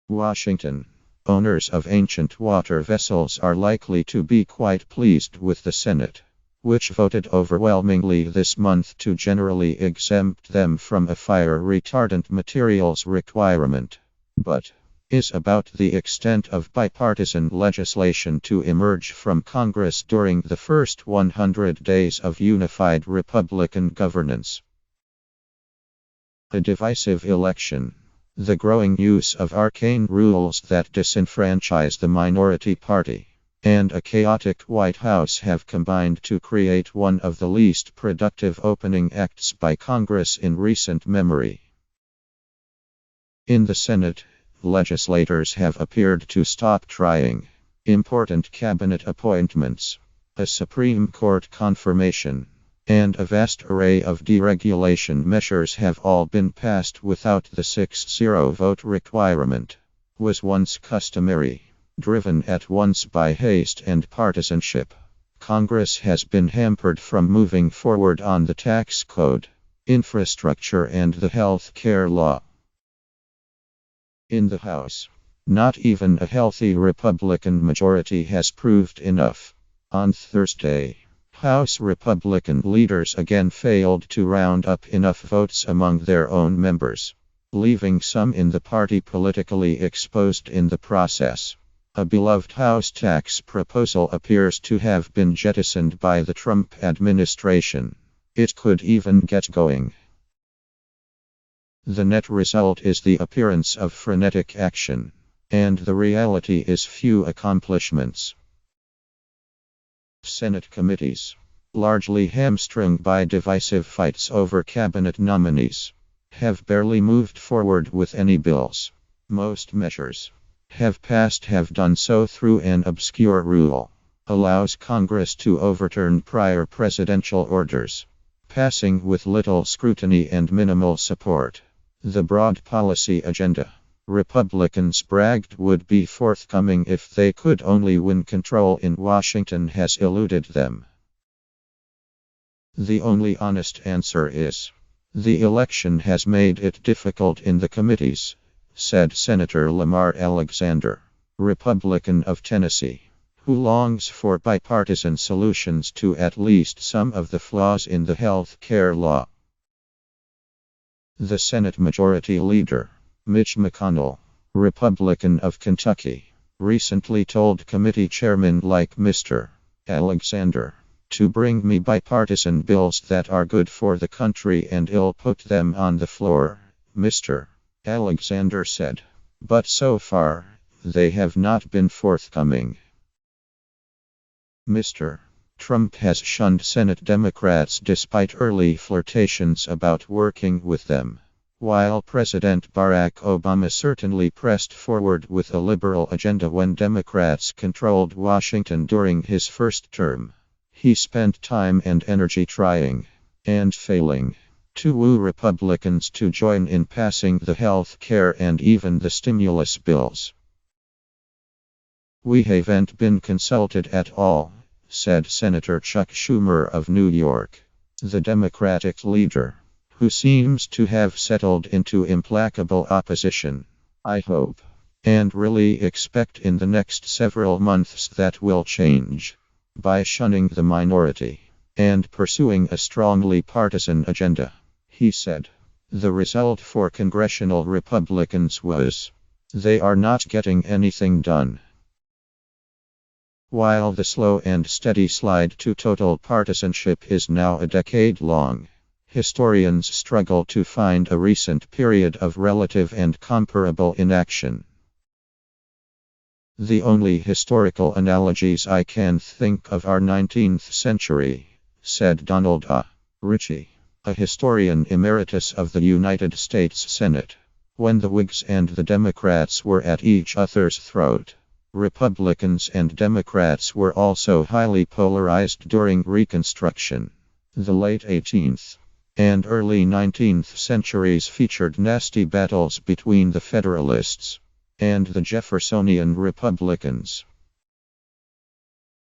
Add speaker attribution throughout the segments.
Speaker 1: Washington. Owners of ancient water vessels are likely to be quite pleased with the Senate, which voted overwhelmingly this month to generally exempt them from a fire retardant materials requirement. But is about the extent of bipartisan legislation to emerge from Congress during the first 100 days of unified Republican governance. A divisive election. The growing use of arcane rules that disenfranchise the minority party and a chaotic White House have combined to create one of the least productive opening acts by Congress in recent memory. In the Senate, legislators have appeared to stop trying important cabinet appointments, a Supreme Court confirmation, and a vast array of deregulation measures have all been passed without the 6-0 vote requirement, was once customary. Driven at once by haste and partisanship, Congress has been hampered from moving forward on the tax code, infrastructure, and the health care law. In the House, not even a healthy Republican majority has proved enough. On Thursday, House Republican leaders again failed to round up enough votes among their own members, leaving some in the party politically exposed in the process. A beloved House tax proposal appears to have been jettisoned by the Trump administration. It could even get going. The net result is the appearance of frenetic action, and the reality is few accomplishments. Senate committees, largely hamstrung by divisive fights over cabinet nominees, have barely moved forward with any bills. Most measures have passed have done so through an obscure rule, allows Congress to overturn prior presidential orders, passing with little scrutiny and minimal support. The broad policy agenda Republicans bragged would be forthcoming if they could only win control in Washington has eluded them. The only honest answer is, the election has made it difficult in the committees, said Senator Lamar Alexander, Republican of Tennessee, who longs for bipartisan solutions to at least some of the flaws in the health care law. The Senate Majority Leader, Mitch McConnell, Republican of Kentucky, recently told committee chairmen like Mr. Alexander to bring me bipartisan bills that are good for the country and I'll put them on the floor, Mr. Alexander said. But so far, they have not been forthcoming. Mr. Trump has shunned Senate Democrats despite early flirtations about working with them. While President Barack Obama certainly pressed forward with a liberal agenda when Democrats controlled Washington during his first term, he spent time and energy trying, and failing, to woo Republicans to join in passing the health care and even the stimulus bills. We haven't been consulted at all, said Senator Chuck Schumer of New York, the Democratic leader, who seems to have settled into implacable opposition. I hope, and really expect in the next several months that will change. By shunning the minority and pursuing a strongly partisan agenda, he said. The result for congressional Republicans was, they are not getting anything done. While the slow and steady slide to total partisanship is now a decade long, historians struggle to find a recent period of relative and comparable inaction. The only historical analogies I can think of are 19th century, said Donald A. Ritchie, a historian emeritus of the United States Senate. When the Whigs and the Democrats were at each other's throat, Republicans and Democrats were also highly polarized during Reconstruction. The late 18th and early 19th centuries featured nasty battles between the Federalists and the Jeffersonian Republicans.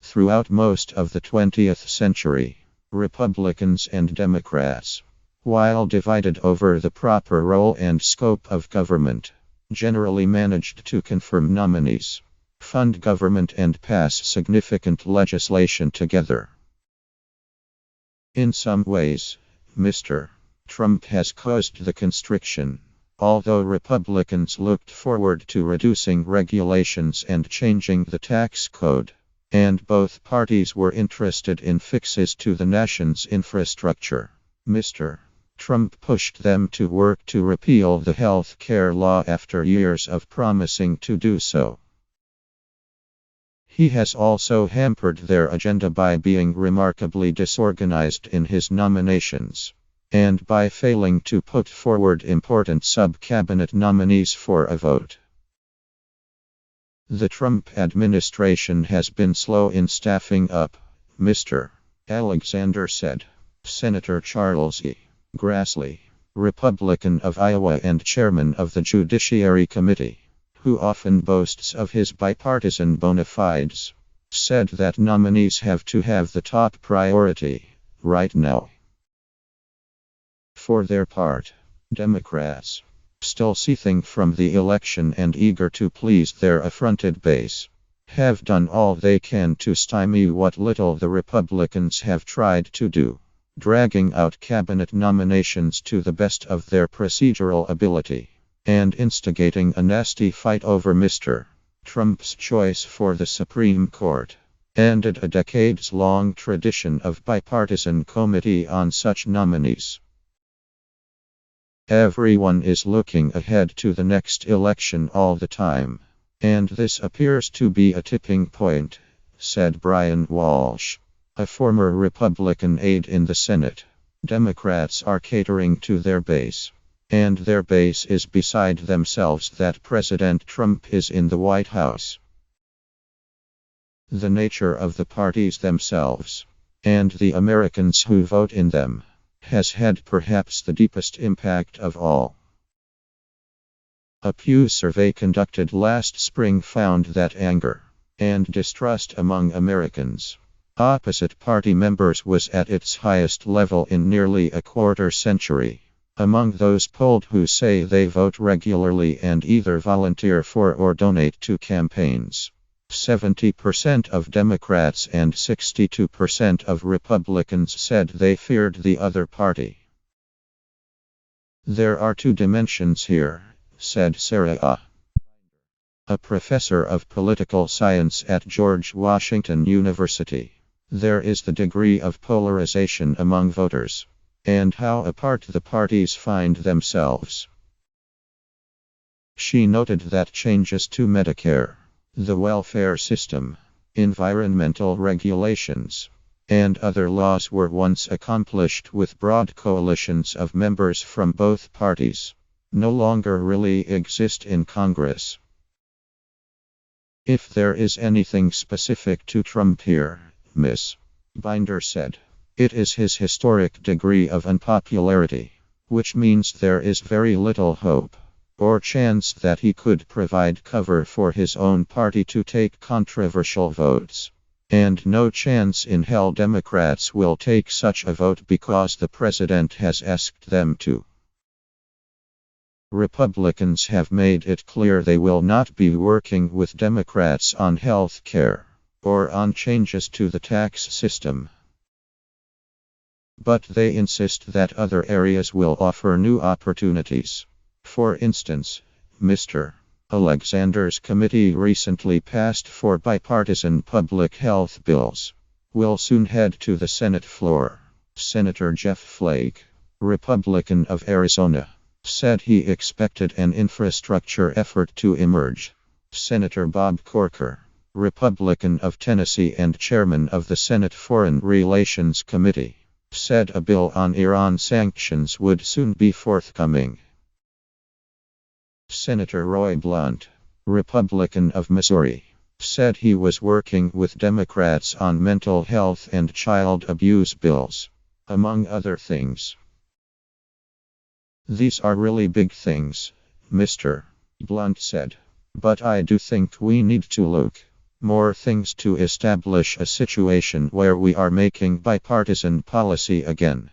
Speaker 1: Throughout most of the 20th century, Republicans and Democrats, while divided over the proper role and scope of government, generally managed to confirm nominees, fund government, and pass significant legislation together. In some ways, Mr. Trump has caused the constriction. Although Republicans looked forward to reducing regulations and changing the tax code, and both parties were interested in fixes to the nation's infrastructure, Mr. Trump pushed them to work to repeal the health care law after years of promising to do so. He has also hampered their agenda by being remarkably disorganized in his nominations, and by failing to put forward important sub-cabinet nominees for a vote. The Trump administration has been slow in staffing up, Mr. Alexander said. Senator Charles E. Grassley, Republican of Iowa and chairman of the Judiciary Committee, who often boasts of his bipartisan bona fides, said that nominees have to have the top priority right now. For their part, Democrats, still seething from the election and eager to please their affronted base, have done all they can to stymie what little the Republicans have tried to do, dragging out cabinet nominations to the best of their procedural ability, and instigating a nasty fight over Mr. Trump's choice for the Supreme Court, ended a decades-long tradition of bipartisan committee on such nominees. Everyone is looking ahead to the next election all the time, and this appears to be a tipping point, said Brian Walsh, a former Republican aide in the Senate. Democrats are catering to their base, and their base is beside themselves that President Trump is in the White House. The nature of the parties themselves, and the Americans who vote in them, has had perhaps the deepest impact of all. A Pew survey conducted last spring found that anger and distrust among Americans opposite party members was at its highest level in nearly a quarter century. Among those polled who say they vote regularly and either volunteer for or donate to campaigns, 70% of Democrats and 62% of Republicans said they feared the other party. There are two dimensions here, said Sarah, a professor of political science at George Washington University. There is the degree of polarization among voters, and how apart the parties find themselves. She noted that changes to Medicare, the welfare system, environmental regulations, and other laws were once accomplished with broad coalitions of members from both parties, no longer really exist in Congress. If there is anything specific to Trump here, Ms. Binder said, it is his historic degree of unpopularity, which means there is very little hope or chance that he could provide cover for his own party to take controversial votes. And no chance in hell Democrats will take such a vote because the president has asked them to. Republicans have made it clear they will not be working with Democrats on health care or on changes to the tax system. But they insist that other areas will offer new opportunities. For instance, Mr. Alexander's committee recently passed four bipartisan public health bills. Will soon head to the Senate floor. Senator Jeff Flake, Republican of Arizona, said he expected an infrastructure effort to emerge. Senator Bob Corker, Republican of Tennessee and chairman of the Senate Foreign Relations Committee, said a bill on Iran sanctions would soon be forthcoming. Senator Roy Blunt, Republican of Missouri, said he was working with Democrats on mental health and child abuse bills, among other things. These are really big things, Mr. Blunt said, but I do think we need to look more things to establish a situation where we are making bipartisan policy again.